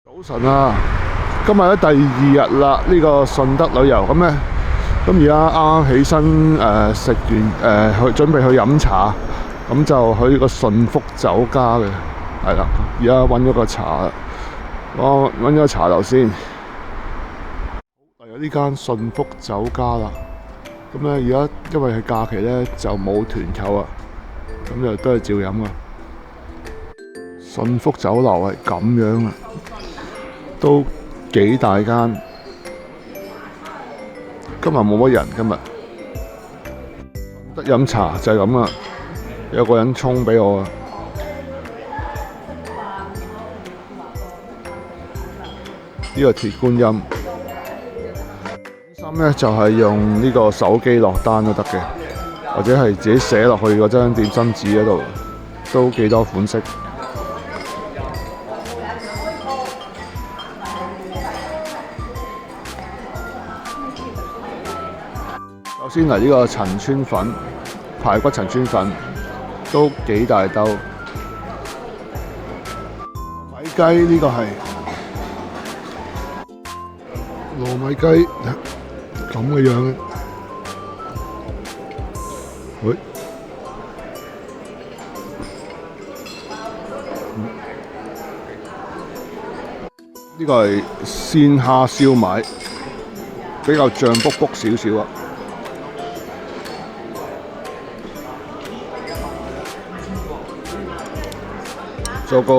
早晨啊，今日咧第二日啦，呢個順德旅遊咁咧，咁而家啱啱起身食完去準備去飲茶，咁就去呢個順福酒家嘅，係啦，而家揾咗個茶，我揾咗個茶樓先，嚟咗呢間順福酒家啦。咁咧而家因為係假期咧，就冇團購啊，咁就都係照飲啊。順福酒樓係咁樣啊，都幾大間。今日冇乜人，今日得飲茶就係咁啊，有個人沖俾我啊。呢個鐵觀音，點心咧就係用呢個手機落單都得嘅，或者係自己寫落去嗰張點心紙嗰度，都幾多款式。首先嚟呢個陳村粉，排骨陳村粉都幾大兜。糯米雞呢個係糯米雞咁嘅樣嘅，喂，呢個係鮮蝦燒賣，比較醬卜卜少少啊。仲有個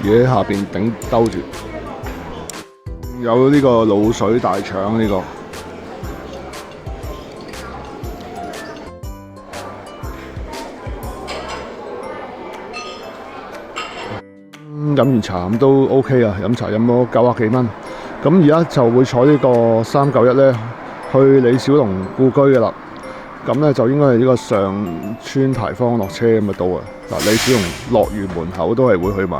嘢喺下邊頂兜住，有呢個滷水大腸呢個，飲完茶咁都 OK 啊！飲茶飲咗90幾蚊，咁而家就會坐呢個391咧去李小龍故居嘅啦。咁咧就應該係呢個上村牌坊落車咁就到啊！嗱，李小龍樂園門口都係會去買。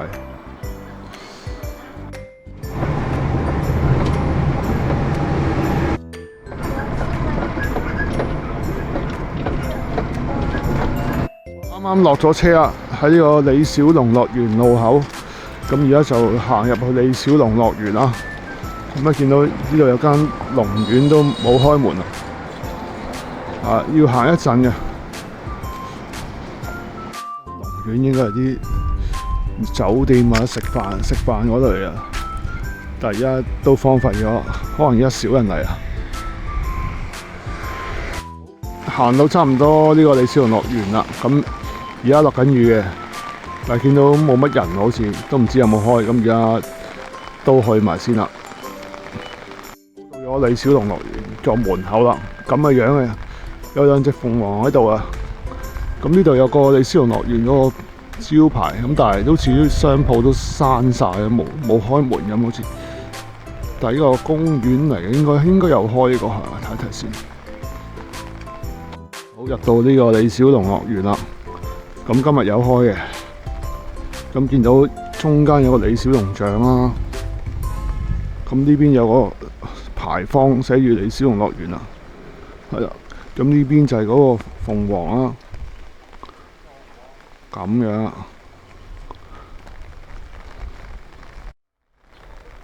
啱啱落咗車啦，喺呢個李小龍樂園路口。咁而家就行入去李小龍樂園啦。咁啊見到呢度有間龍苑都冇開門啊！要行一陣嘅。龍苑應該係啲酒店或者食飯嗰度嚟啊，但係而家都荒廢咗，可能而家少人嚟啊。行到差唔多呢個李小龍樂園啦，咁而家落緊雨嘅，但係見到冇乜人，好似都唔知有冇開，咁而家都去埋先啦。到咗李小龍樂園個門口啦，咁嘅樣嘅。有兩隻鳳凰喺度啊！咁呢度有個李小龍樂園嗰個招牌，咁但係好似啲商鋪都閂晒，冇開門咁好似。但係呢個公園嚟嘅，應該有開呢個，睇睇先。好，入到呢個李小龍樂園啦。咁今日有開嘅，咁見到中間有個李小龍像啦。咁呢邊有個牌坊寫住李小龍樂園啦，係啦。咁呢邊就係嗰個鳳凰啦，咁樣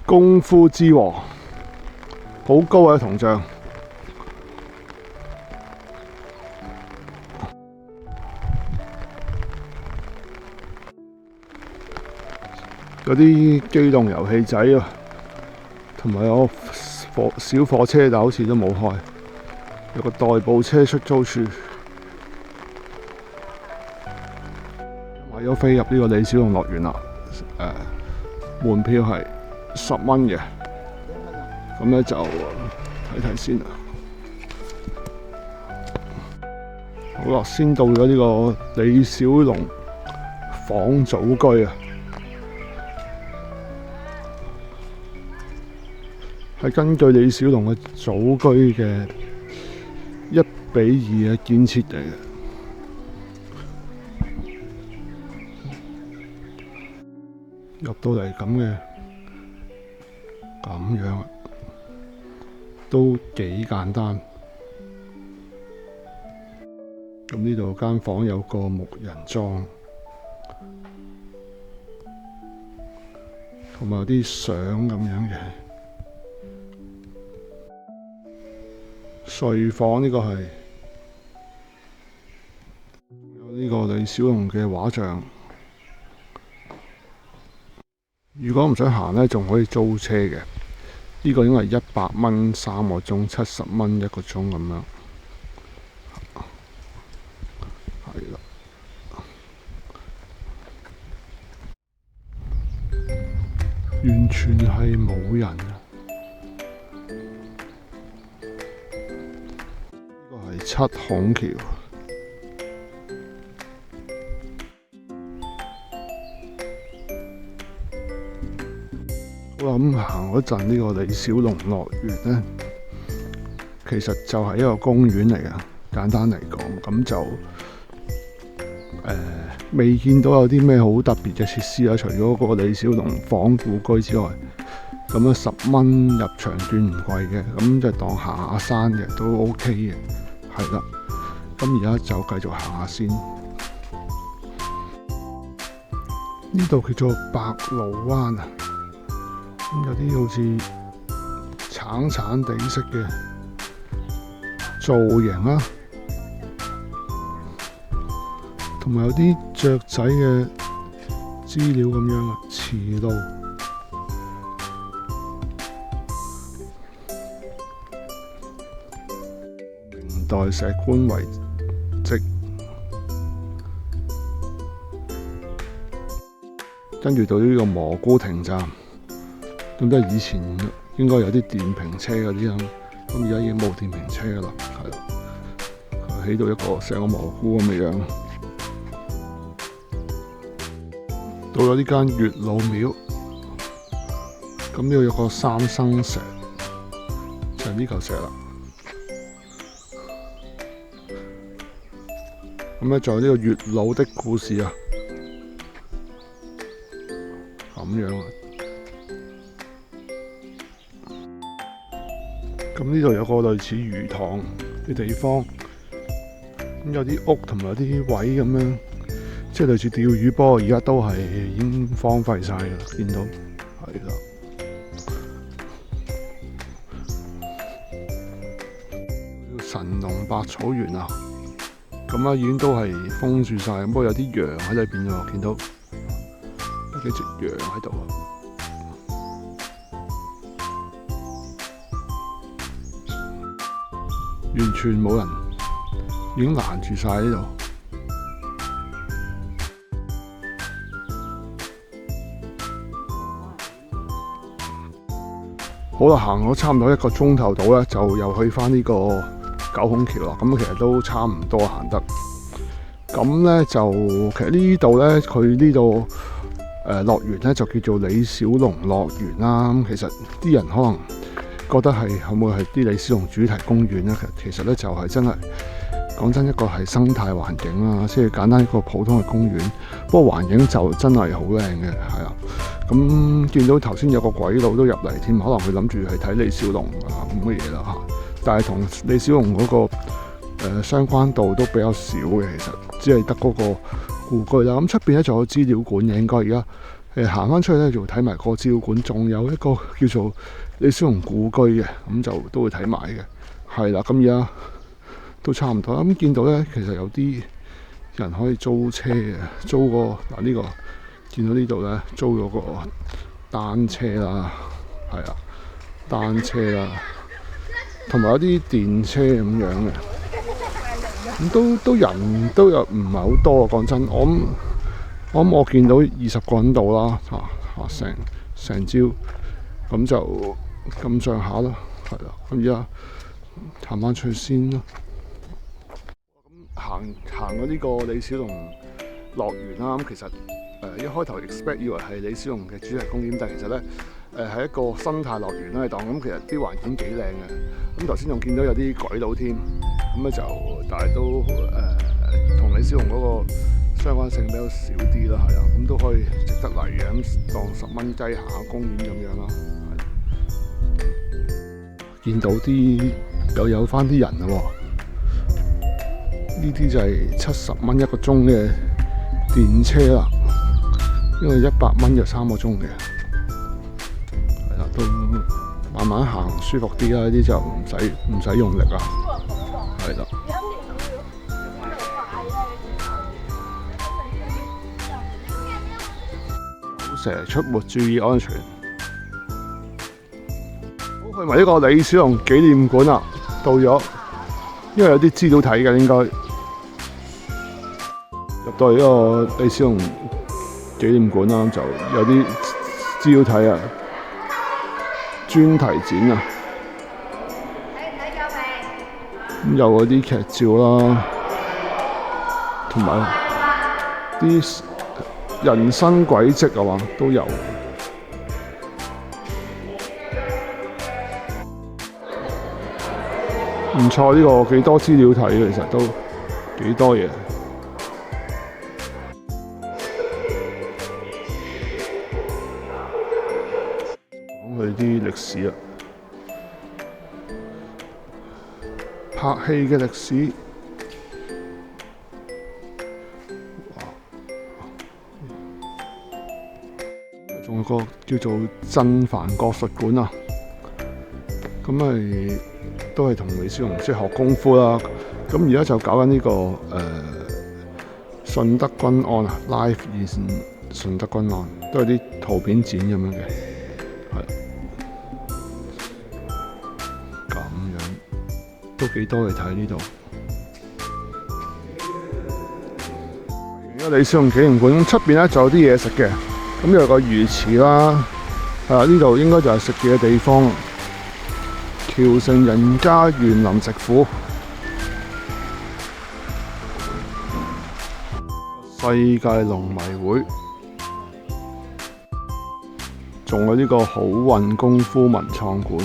功夫之王，好高嘅銅像，有啲機動遊戲仔啊，同埋有小火車，但好似都冇開。有個代步車出租處，買咗飛入呢個李小龍樂園啦。門票係10蚊嘅，咁咧就睇睇先啊。好啦，先到咗呢個李小龍仿祖居啊，係根據李小龍嘅祖居嘅1:2嘅建設嚟嘅，入到嚟咁樣，都幾簡單。咁呢度間房有個木人樁，同埋有啲相咁樣嘅睡房，呢個係有呢個李小龍嘅畫像。如果唔想行呢，仲可以租車嘅。呢個應該係100蚊3個鐘，70蚊1個鐘咁樣。係啦，完全係冇人啊！呢個係七孔橋。我諗行嗰陣，呢個李小龍樂園呢，其實就係一個公園嚟嘅。簡單嚟講，咁就未見到有啲咩好特別嘅設施啊。除咗嗰個李小龍仿故居之外，咁樣10蚊入場券唔貴嘅，咁就當行下山嘅都 OK 嘅。係啦，咁而家就繼續行下先。呢度叫做白鷺灣啊。咁有啲好似橙橙地色嘅造型啦，同埋有啲雀仔嘅資料咁樣啊，慈路明代石棺遺跡，跟住到呢個蘑菇亭站。咁都係以前應該有啲電瓶車嗰啲咁，咁而家已經冇電瓶車㗎啦，係啦，佢起到一個成個蘑菇咁嘅樣。到咗呢間月老廟，咁呢度有個三生石，就係呢嚿石啦。咁咧仲有呢個月老的故事啊，咁樣啊。咁呢度有個類似魚塘嘅地方，咁有啲屋同埋有啲位咁樣，即係類似釣魚波，而家都係已經荒廢晒㗎啦，見到係啦。神農百草園啊，咁啊已經都係封住晒，不過有啲羊喺裏邊喎，見到有幾隻羊喺度啊。完全冇人，已經攔住晒呢度。好啦，行咗差唔多1個鐘頭到咧，就又去翻呢個9孔橋啦。咁其實都差唔多行得。咁咧就其實呢度咧，佢呢度樂園咧就叫做李小龍樂園啦。咁其實啲人可能覺得係可唔可以係啲李小龍主題公園咧？其實咧就係真係講真，一個係生態環境啦，即係簡單一個普通嘅公園。不過環境就真係好靚嘅，係啊。咁見到頭先有個鬼佬都入嚟添，可能佢諗住係睇李小龍啊咁嘅嘢啦嚇。但係同李小龍嗰個相關度都比較少嘅，其實只係得嗰個故居啦。咁出邊咧仲有資料館嘅，應該而家行翻出去咧就睇埋個資料館，仲有一個叫做李小龍故居嘅，咁就都會睇埋嘅。係啦，咁而家都差唔多。咁見到咧，其實有啲人可以租車嘅，租個嗱呢個見到呢度咧，租咗個單車啦，係啊，單車啦，同埋有啲電車咁樣嘅。咁都人都有唔係好多，講真，我見到20個人度啦，成朝咁就咁上下啦，係啦。咁而家行翻出去先啦。咁行咗呢個李小龍樂園啦。咁其實一開頭 expect 以為係李小龍嘅主題公園，但係其實咧係一個生態樂園啦。當咁其實啲環境幾靚嘅。咁頭先仲見到有啲鬼佬添，咁咧就但係都同李小龍嗰個相關性比較少啲啦，係啊。咁都可以值得嚟嘅，咁當10蚊雞行下公園咁樣啦。見到啲又有翻啲人啦喎，呢啲就係70蚊1個鐘嘅電車啦，因為100蚊就3個鐘嘅。都慢慢行舒服啲啦，呢啲就唔使用力啦，係啦。有蛇出沒，注意安全。好，去埋呢個李小龍紀念館啦，到咗，因為有啲資料睇嘅應該。入到嚟呢個李小龍紀念館啦，就有啲資料睇啊，專題展啊，咁有嗰啲劇照啦，同埋啲人生軌跡啊嘛都有。唔錯，呢個幾多資料睇嘅，其實都幾多嘢。講佢啲歷史啊，拍戲嘅歷史。仲有個叫做鎮藩國術館啊，咁係都係同李小龍即係學功夫啦。咁而家就搞緊呢個順德軍案啊 ，Live in 順德軍案，都係啲圖片展咁樣嘅，係咁樣都幾多嚟睇呢度。而家李小龍紀念館出邊咧就有啲嘢食嘅。咁有個魚池啦，呢度應該就係食嘢嘅地方。僑盛人家園林食府，世界龍迷會，仲有呢個好運功夫文創館。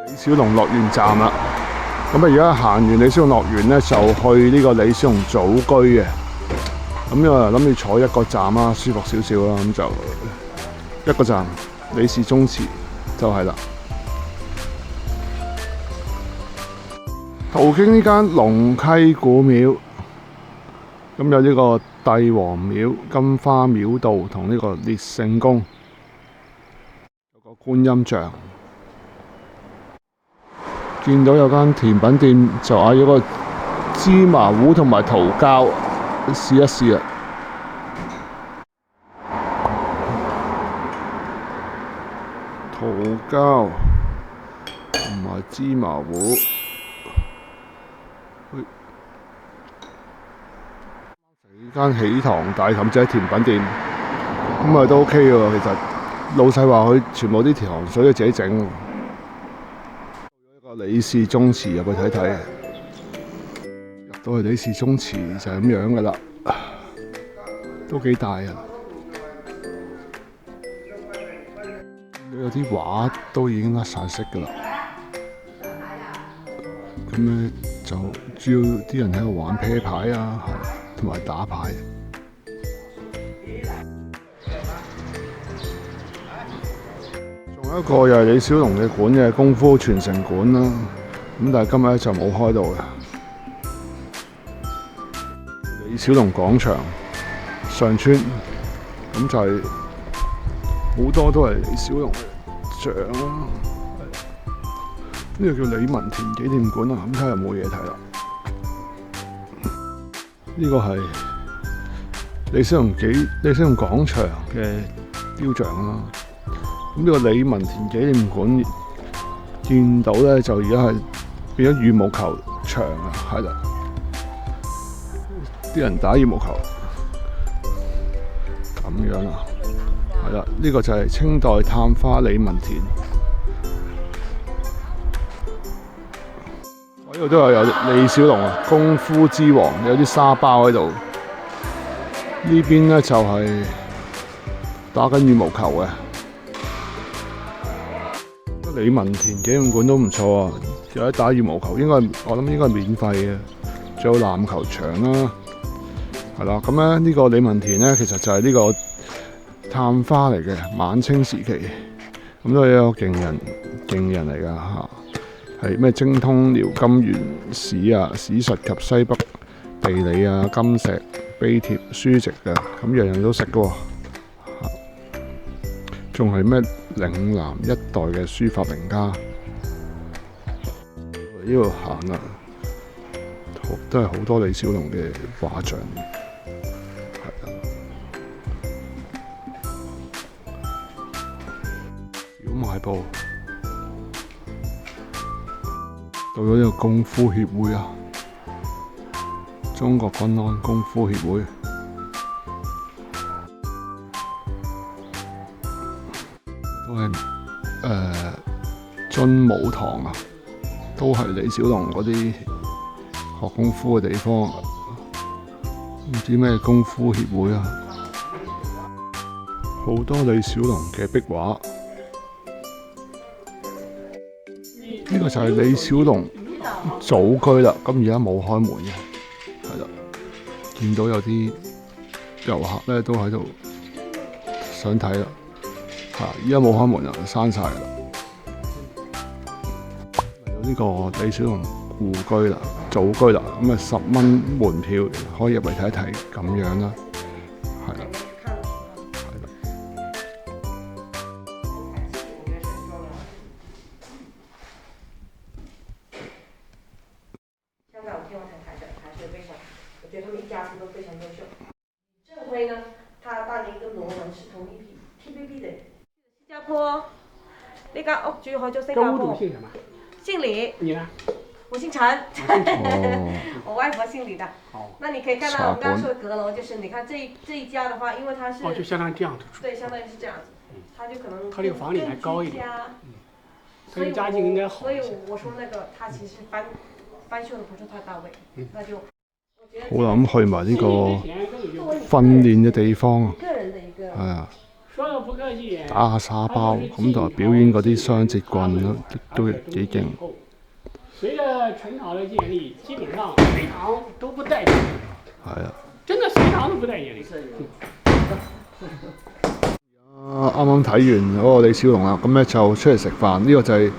李小龍樂園站啦，咁啊而家行完李小龍樂園咧，就去呢個李小龍祖居嘅。咁啊諗住坐一個站啦，舒服少少啦，咁就一個站李氏宗祠就係啦。途經呢間龍溪古廟，咁有呢個帝王廟、金花廟道同呢個烈聖宮，有個觀音像。見到有間甜品店，就嗌咗個芝麻糊同埋桃膠，試一試啊！桃膠同埋芝麻糊，呢間喜糖大妗仔甜品店，咁啊都 OK 喎。其實老細話佢全部啲糖水都自己整。李氏宗祠入去睇睇，入到去李氏宗祠就係咁樣噶啦，都幾大啊！有啲畫都已經甩晒色噶啦，咁咧就主要啲人喺度玩啤牌啊，同埋打牌。仲有一個又係李小龍嘅館嘅功夫傳承館啦，咁但係今日咧就冇開到嘅。李小龍廣場上村，咁就係好多都係李小龍嘅像啦。呢個叫李文田紀念館啊，咁睇下有冇嘢睇啦。呢個係李小龍廣場嘅雕像啦。咁呢個李文田紀念館見到咧，就而家係變咗羽毛球場啊，係啦，啲人打羽毛球咁樣啊，係啦，呢個就係清代探花李文田。呢度都有李小龍啊，功夫之王，有啲沙包喺度。呢邊咧就係打緊羽毛球嘅。李文田紀念館都唔錯啊，有得打羽毛球，我諗應該係免費嘅，仲有籃球場啦，係啦。咁咧呢個李文田咧，其實就係呢個探花嚟嘅，晚清時期咁都係一個勁人嚟㗎嚇，係咩精通遼金原史啊、史實及西北地理啊、金石碑帖書籍嘅，咁樣樣都識㗎喎。仲係咩嶺南一代嘅書法名家？呢度行啊，都係好多李小龍嘅畫像。小賣部到咗呢個功夫協會啊，中國軍安功夫協會。都係津武堂啊，都係李小龍嗰啲學功夫嘅地方。唔知咩功夫協會啊，好多李小龍嘅壁畫。呢個就係李小龍祖居啦，咁而家冇開門嘅，係啦。見到有啲遊客咧都喺度想睇啦。依家冇開門啦，閂晒啦。嚟到呢個李小龍故居啦、祖居啦，咁啊10蚊門票可以入嚟睇一睇，咁樣啦，係啦，係啦。香港天文台台长还是非常，我觉得他们一家子都非常优秀。郑辉呢，他当年跟罗文是同一批 TVB 的。新加坡呢間屋主去咗新加坡。姓什麼？姓李。你呢？我姓陳。我外婆姓李的。哦。那你可以看到我們剛剛說的閣樓，就是你看這一家的話，因為它是。就相當於這樣子。對，相當於是這樣子。它就可能。它這個房頂還高一點。所以家境應該好。所以我說那個，它其實翻修的不是太到位，那就。好啦，咁去埋呢個訓練嘅地方，係啊。打下沙包，咁同埋表演嗰啲雙節棍都幾勁。隨着陳朝的建立，基本上隋唐都不待見。係啊，真的隋唐都不待見你。啱啱睇完嗰個李小龍啦，咁咧就出嚟食飯。呢個就係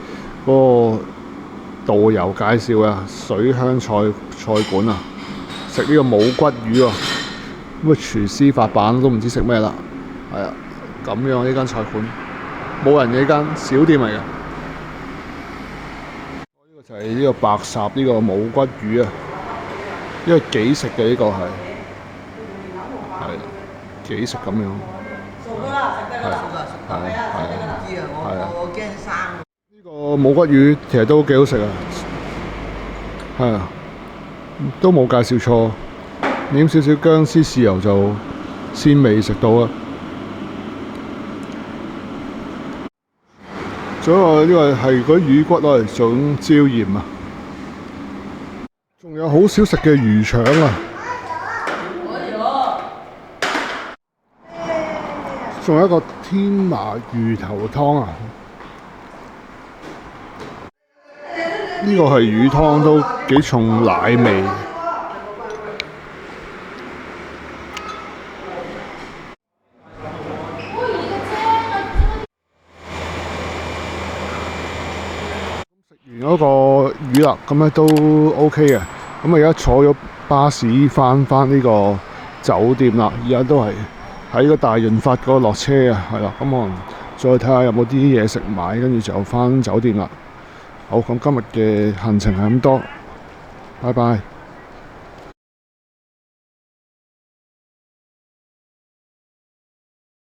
嗰個導遊介紹啊，水鄉菜館啊，食呢個冇骨魚啊。咁啊，廚師發辦都唔知食咩啦，係啊。咁樣呢間菜館冇人嘅呢間小店嚟嘅。呢個就係呢個白霎呢個冇骨魚啊，呢個幾食嘅呢個係幾食咁樣。我驚生。呢個冇骨魚其實都幾好食啊，係啊，都冇介紹錯，點少少薑絲豉油就鮮味食到啊。仲有呢個係嗰啲魚骨攞嚟做椒鹽啊，仲有好少食嘅魚腸啊，仲有一個天麻魚頭湯啊，呢個係魚湯都幾重奶味。嗰個魚啦，咁咧都 OK 嘅。咁而家坐咗巴士翻呢個酒店啦，而家都係喺個大潤發嗰個落車啊，係啦。咁可能再睇下有冇啲嘢食買，跟住就翻酒店啦。好，咁今日嘅行程係咁多，拜拜。